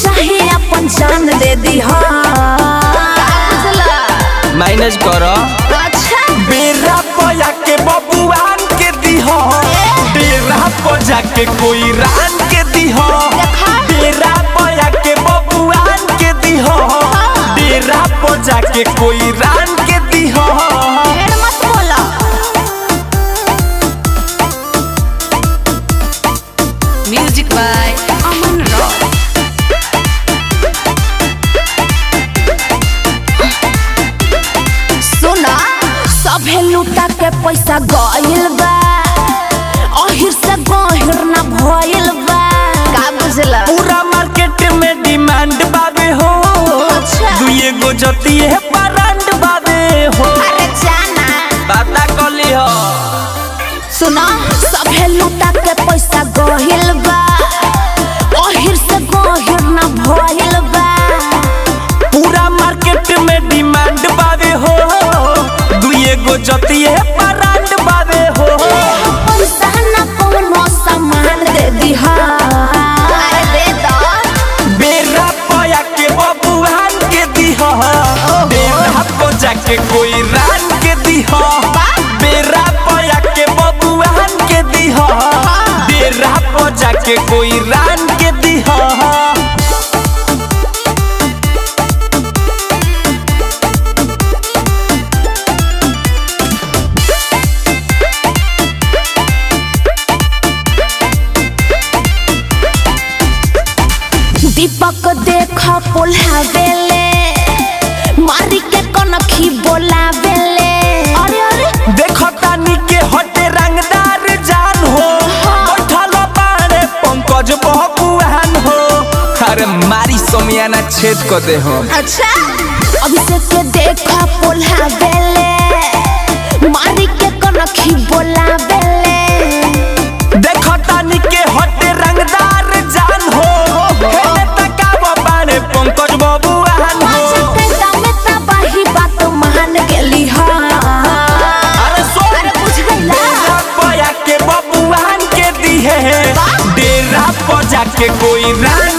चाहे अपन जान दे दी मैनेज करो। अच्छा बेरा पया के बबुआन के दिहो, बेरा पजा के कोई रान के दिहो, बेरा पया के बबुआन के दिहो, बेरा पजा के कोई रान के दिहो। ढेर मत बोला। Music by Aman rock. सुना सभे लूटा के पैसा गइल बा, अहिर से गहिर ना भइल बा। का बुझला? पूरा मार्केट में डिमांड बाबे हो, अच्छा। दुए गो जतिए ब्रांड बाबे हो। अरे जाना बाता कली हो। सुना सभे लूटा के पैसा गहिल बा, अहिर से गहिर ना भइल बा। पूरा मार्केट में डिमांड बाबे हो, दुए गो जतिए ब्रांड बाबे हो। पैसा ना कोनो सामान दे दिहा। अरे दे दो। बेरा पया के बबुआन के दिहो, बेरा पजा के कोई रान के दिहो, बेरा पया के बबुआन के दिहो, बेरा पजा के कोई रान के दिहो। दीपक देखा पोल्हावेले, मारी के कनखी बोलावेले। अरे अरे देखो तानी के हटे रंगदार जान हो, बैठल बाड़े पंकज बबुआन हो। अरे मारी सोमियाना छेद कर दे हो। अच्छा अभिषेक के देखा पोल्हावेले, मारी के कनखी बोलावेले। देखो तानी के हटे रंगदार जान हो, हेले तकावा बाड़े पंकज बबुआन हो। पया के बबुआन के दिहे, डेरा पजा के कोई रान